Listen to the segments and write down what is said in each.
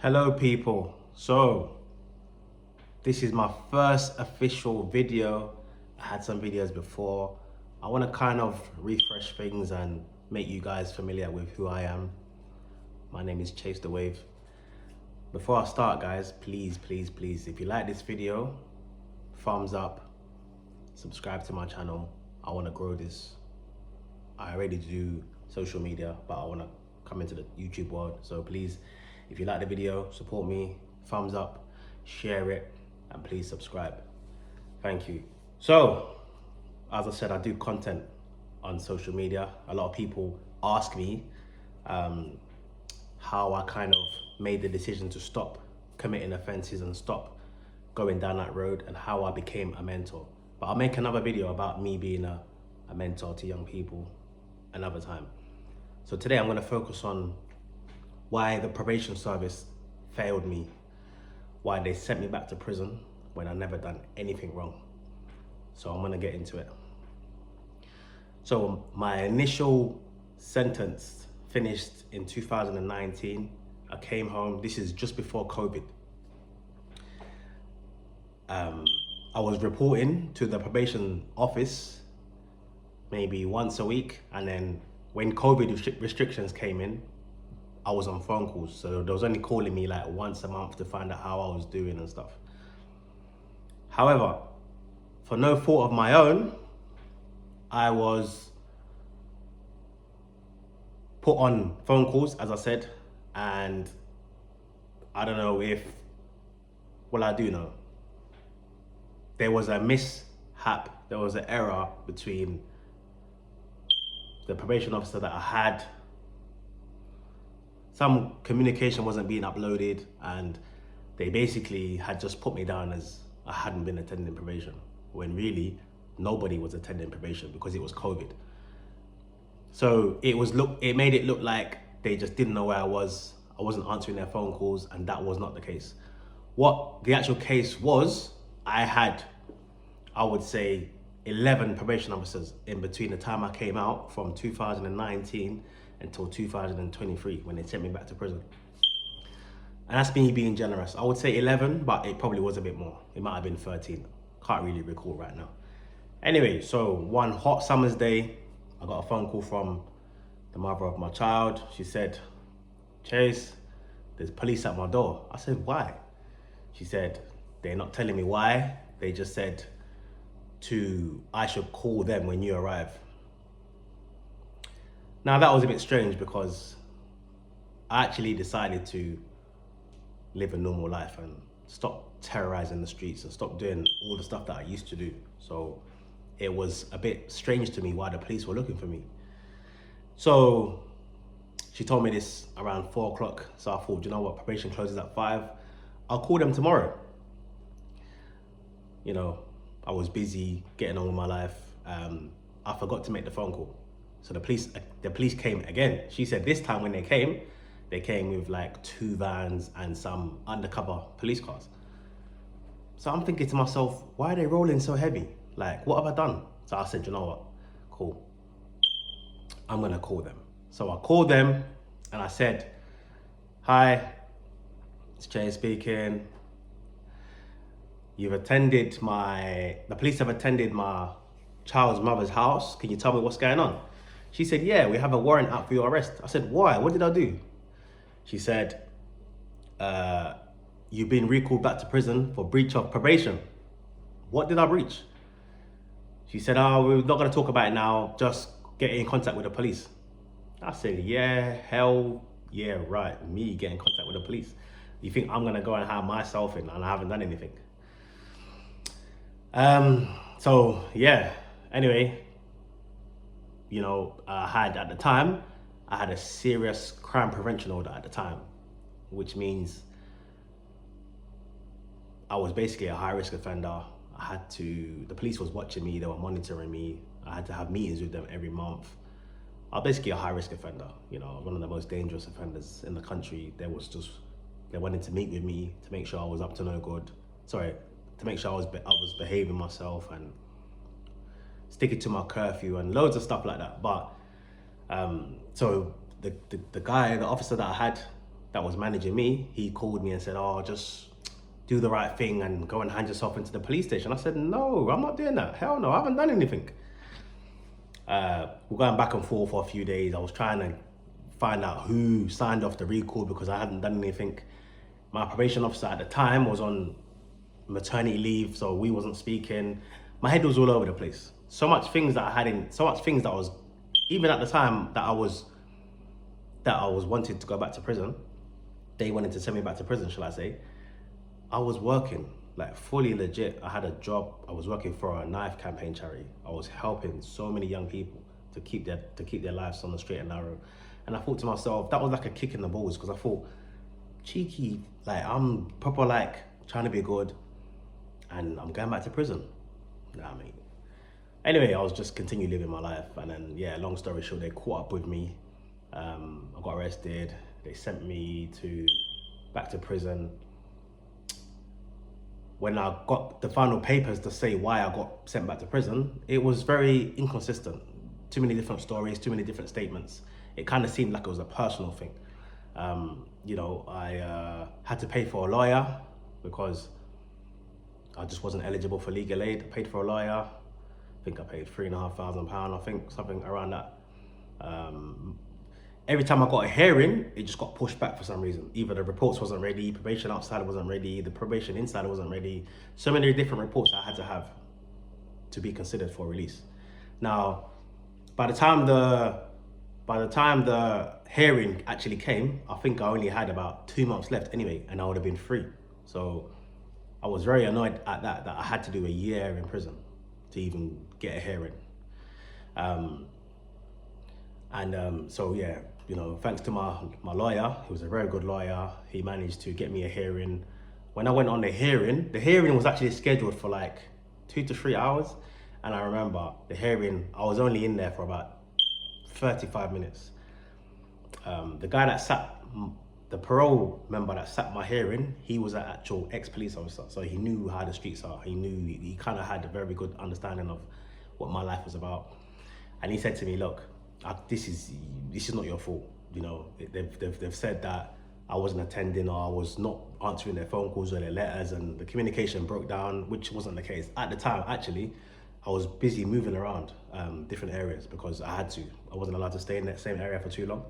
Hello people, so this is my first official video. I had some videos before. I want to kind of refresh things and make you guys familiar with who I am. My name is Chase the Wave. Before I start guys, please, if you like this video, thumbs up, subscribe to my channel. I want to grow this. I already do social media, but I want to come into the YouTube world. So please, if you like the video, support me, thumbs up, share it, and please subscribe. Thank you. So, as I said, I do content on social media. A lot of people ask me how I kind of made the decision to stop committing offenses and stop going down that road, and how I became a mentor. But I'll make another video about me being a mentor to young people another time. So today I'm going to focus on why the probation service failed me, why they sent me back to prison when I never done anything wrong. So I'm going to get into it. So my initial sentence finished in 2019. I came home. This is just before COVID. I was reporting to the probation office maybe once a week, and then when COVID restrictions came in, I was on phone calls. So they was only calling me like once a month to find out how I was doing and stuff. However, for no fault of my own, I was put on phone calls, as I said, and I don't know if, well, I do know. There was a mishap, there was an error between the probation officer that I had. Some communication wasn't being uploaded, and they basically had just put me down as I hadn't been attending probation, when really nobody was attending probation because it was COVID. So it made it look like they just didn't know where I was. I wasn't answering their phone calls, and that was not the case. What the actual case was, I had, I would say, 11 probation officers in between the time I came out from 2019 until 2023 when they sent me back to prison. And that's me being generous. I would say 11, but it probably was a bit more. It might have been 13. Can't really recall right now. Anyway, so one hot summer's day, I got a phone call from the mother of my child. She said, "Chase, there's police at my door." I said, "Why?" She said, "They're not telling me why. They just said I should call them when you arrive." Now that was a bit strange because I actually decided to live a normal life and stop terrorizing the streets and stop doing all the stuff that I used to do. So it was a bit strange to me why the police were looking for me. So she told me this around 4 o'clock. So I thought, you know what, probation closes at 5. I'll call them tomorrow. You know, I was busy getting on with my life. I forgot to make the phone call. So the police came again. She said this time when they came with like 2 vans and some undercover police cars. So I'm thinking to myself, why are they rolling so heavy? Like, what have I done? So I said, you know what, cool. I'm gonna call them. So I called them and I said, "Hi, it's Jay speaking. The police have attended my child's mother's house. Can you tell me what's going on?" She said, "Yeah, we have a warrant out for your arrest." I said, "Why? What did I do?" She said, "You've been recalled back to prison for breach of probation." What did I breach? She said, "Oh, we're not gonna talk about it now. Just get in contact with the police." I said, "Yeah, hell yeah, right. Me get in contact with the police. You think I'm gonna go and hire myself in and I haven't done anything?" So yeah, anyway, you know, I had a serious crime prevention order at the time, which means I was basically a high risk offender. The police was watching me, they were monitoring me. I had to have meetings with them every month. I was basically a high risk offender, you know, one of the most dangerous offenders in the country. They wanted to meet with me to make sure I was up to no good. Sorry, to make sure I was behaving myself and sticking to my curfew and loads of stuff like that. But so the officer that I had, that was managing me, he called me and said, oh, just do the right thing and go and hand yourself into the police station. I said, no, I'm not doing that. Hell no, I haven't done anything. We're going back and forth for a few days. I was trying to find out who signed off the recall because I hadn't done anything. My probation officer at the time was on maternity leave, so we wasn't speaking. My head was all over the place. So much things that I was, even at the time that I was wanted to go back to prison, they wanted to send me back to prison, shall I say. I was working, like fully legit. I had a job. I was working for a knife campaign charity. I was helping so many young people to keep their lives on the straight and narrow. And I thought to myself, that was like a kick in the balls, because I thought, cheeky, like I'm proper like trying to be good and I'm going back to prison. Nah, mate. Anyway, I was just continue living my life, and then yeah, long story short, they caught up with me. I got arrested. They sent me back to prison. When I got the final papers to say why I got sent back to prison, it was very inconsistent. Too many different stories, too many different statements. It kind of seemed like it was a personal thing. I had to pay for a lawyer because I just wasn't eligible for legal aid. I paid for a lawyer. I think I paid £3,500, I think, something around that. Every time I got a hearing, it just got pushed back for some reason. Either the reports wasn't ready, probation outside wasn't ready, the probation inside wasn't ready. So many different reports I had to have to be considered for release. Now, by the time the hearing actually came, I think I only had about 2 months left anyway, and I would have been free. So I was very annoyed at that I had to do a year in prison to even get a hearing. So yeah, thanks to my lawyer, he was a very good lawyer. He managed to get me a hearing. When I went on the hearing was actually scheduled for like 2 to 3 hours. And I remember the hearing, I was only in there for about 35 minutes. The guy that the parole member that sat my hearing, he was an actual ex-police officer. So he knew how the streets are. He kind of had a very good understanding of what my life was about. And he said to me, look, this is not your fault. They've said that I wasn't attending, or I was not answering their phone calls or their letters, and the communication broke down, which wasn't the case. At the time, actually, I was busy moving around different areas because I had to. I wasn't allowed to stay in that same area for too long.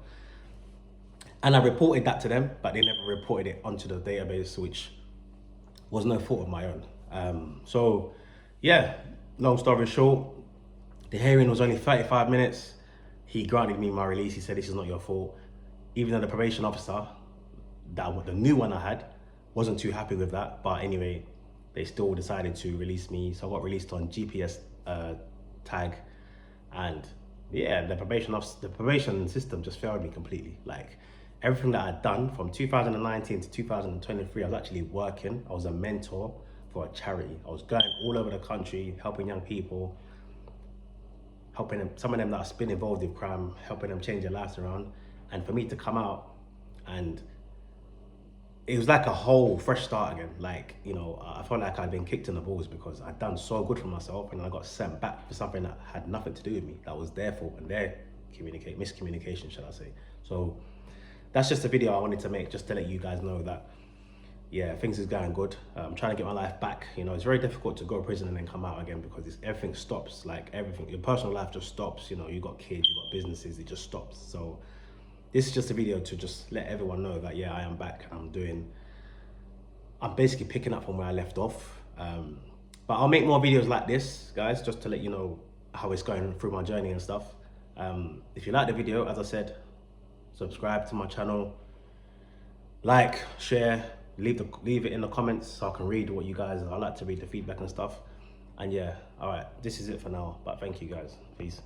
And I reported that to them, but they never reported it onto the database, which was no fault of my own. So yeah, long story short, the hearing was only 35 minutes. He granted me my release. He said, this is not your fault. Even though the probation officer, the new one I had, wasn't too happy with that. But anyway, they still decided to release me. So I got released on GPS tag. And yeah, the probation system just failed me completely. Like everything that I'd done from 2019 to 2023, I was actually working. I was a mentor for a charity. I was going all over the country, helping young people, helping them, some of them that's been involved in crime, helping them change their lives around. And for me to come out, and it was like a whole fresh start again. Like, I felt like I'd been kicked in the balls because I'd done so good for myself, and I got sent back for something that had nothing to do with me. That was their fault and their miscommunication, shall I say. So that's just a video I wanted to make, just to let you guys know that, yeah, things is going good. I'm trying to get my life back. It's very difficult to go to prison and then come out again because everything stops. Like everything, your personal life just stops. You got kids, you got businesses, it just stops. So this is just a video to just let everyone know that, yeah, I am back. I'm basically picking up from where I left off. But I'll make more videos like this, guys, just to let you know how it's going through my journey and stuff. If you like the video, as I said, subscribe to my channel, like, share, leave it in the comments so I can read what you guys, I like to read the feedback and stuff. And yeah, all right, this is it for now, but thank you guys. Peace.